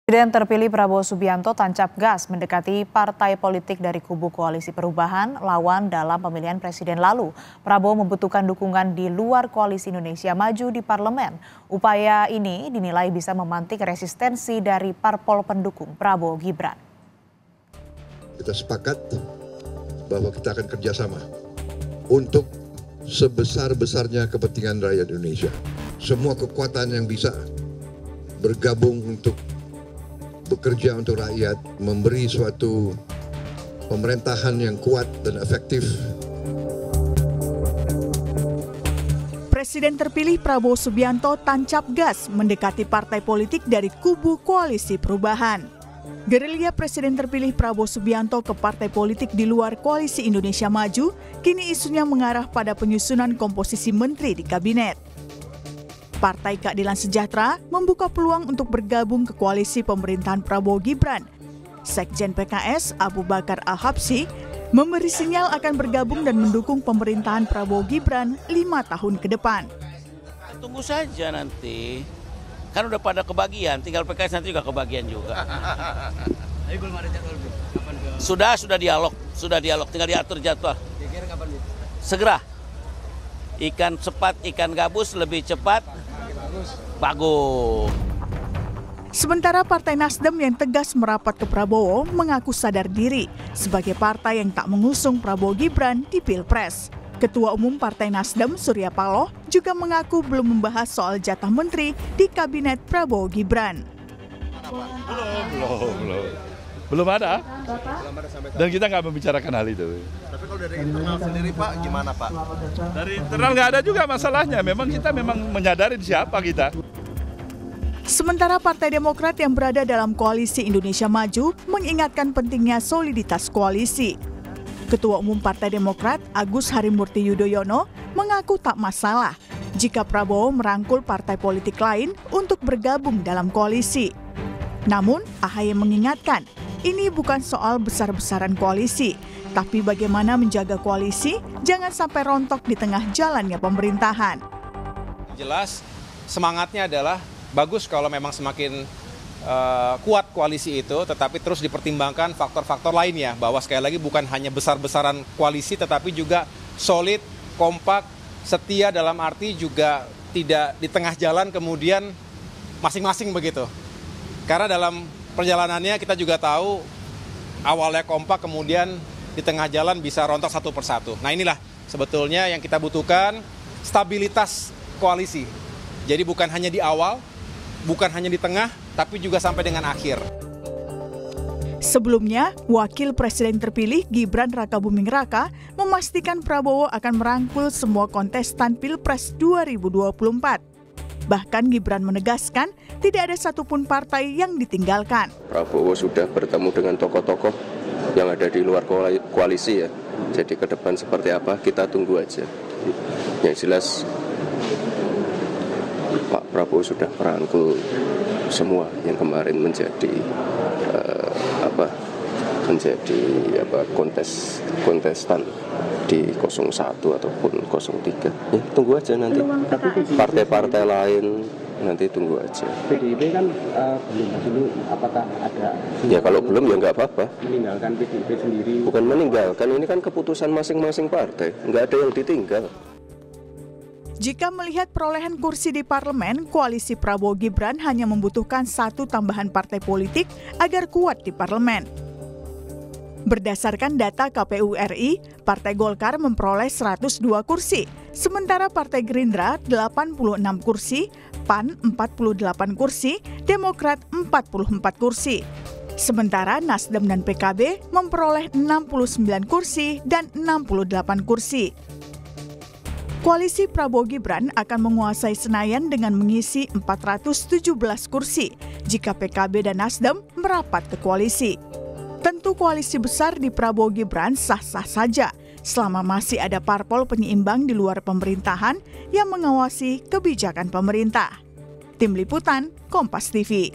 Presiden terpilih Prabowo Subianto tancap gas mendekati partai politik dari kubu Koalisi Perubahan lawan dalam pemilihan presiden lalu. Prabowo membutuhkan dukungan di luar Koalisi Indonesia Maju di parlemen. Upaya ini dinilai bisa memantik resistensi dari parpol pendukung Prabowo Gibran. Kita sepakat bahwa kita akan kerjasama untuk sebesar-besarnya kepentingan rakyat Indonesia. Semua kekuatan yang bisa bergabung untuk bekerja untuk rakyat, memberi suatu pemerintahan yang kuat dan efektif. Presiden terpilih Prabowo Subianto tancap gas mendekati partai politik dari kubu Koalisi Perubahan. Gerilya Presiden terpilih Prabowo Subianto ke partai politik di luar Koalisi Indonesia Maju, kini isunya mengarah pada penyusunan komposisi menteri di kabinet. Partai Keadilan Sejahtera membuka peluang untuk bergabung ke koalisi pemerintahan Prabowo Gibran. Sekjen PKS Abu Bakar Al-Habsyi memberi sinyal akan bergabung dan mendukung pemerintahan Prabowo Gibran 5 tahun ke depan. Tunggu saja nanti, kan udah pada kebagian, tinggal PKS nanti juga kebagian juga. Tapi belum ada jadwal, Bro. Kapan ke... Sudah dialog, tinggal diatur jadwal. Kira-kira kapan, Bro? Segera. Ikan cepat, ikan gabus lebih cepat. Bagus. Sementara Partai Nasdem yang tegas merapat ke Prabowo mengaku sadar diri sebagai partai yang tak mengusung Prabowo Gibran di Pilpres. Ketua Umum Partai Nasdem Surya Paloh juga mengaku belum membahas soal jatah menteri di Kabinet Prabowo Gibran. Belum ada. Dan kita nggak membicarakan hal itu. Tapi kalau dari internal sendiri Pak, gimana Pak? Dari internal nggak ada juga masalahnya. Kita memang menyadari siapa kita. Sementara Partai Demokrat yang berada dalam Koalisi Indonesia Maju mengingatkan pentingnya soliditas koalisi. Ketua Umum Partai Demokrat Agus Harimurti Yudhoyono mengaku tak masalah jika Prabowo merangkul partai politik lain untuk bergabung dalam koalisi. Namun, AHY mengingatkan, ini bukan soal besar-besaran koalisi, tapi bagaimana menjaga koalisi jangan sampai rontok di tengah jalannya pemerintahan. Jelas semangatnya adalah bagus kalau memang semakin kuat koalisi itu, tetapi terus dipertimbangkan faktor-faktor lainnya, bahwa sekali lagi bukan hanya besar-besaran koalisi, tetapi juga solid, kompak, setia dalam arti juga tidak di tengah jalan kemudian masing-masing begitu. Karena dalam perjalanannya kita juga tahu awalnya kompak kemudian di tengah jalan bisa rontok satu persatu. Nah inilah sebetulnya yang kita butuhkan, stabilitas koalisi. Jadi bukan hanya di awal, bukan hanya di tengah, tapi juga sampai dengan akhir. Sebelumnya, Wakil Presiden terpilih Gibran Rakabuming Raka memastikan Prabowo akan merangkul semua kontestan Pilpres 2024. Bahkan Gibran menegaskan tidak ada satupun partai yang ditinggalkan. Prabowo sudah bertemu dengan tokoh-tokoh yang ada di luar koalisi ya. Jadi ke depan seperti apa kita tunggu aja. Yang jelas Pak Prabowo sudah merangkul semua yang kemarin menjadi kontestan di 01 ataupun 03. Ya, tunggu aja nanti. Partai-partai lain nanti tunggu aja. PDIP kan belum dulu, apakah ada? Ya kalau belum ya nggak apa-apa. Meninggalkan PDIP sendiri. Bukan meninggalkan, ini kan keputusan masing-masing partai. Nggak ada yang ditinggal. Jika melihat perolehan kursi di parlemen, koalisi Prabowo Gibran hanya membutuhkan satu tambahan partai politik agar kuat di parlemen. Berdasarkan data KPU RI, Partai Golkar memperoleh 102 kursi, sementara Partai Gerindra 86 kursi, PAN 48 kursi, Demokrat 44 kursi. Sementara Nasdem dan PKB memperoleh 69 kursi dan 68 kursi. Koalisi Prabowo Gibran akan menguasai Senayan dengan mengisi 417 kursi jika PKB dan Nasdem merapat ke koalisi. Tentu koalisi besar di Prabowo Gibran sah-sah saja selama masih ada parpol penyeimbang di luar pemerintahan yang mengawasi kebijakan pemerintah. Tim Liputan, Kompas TV.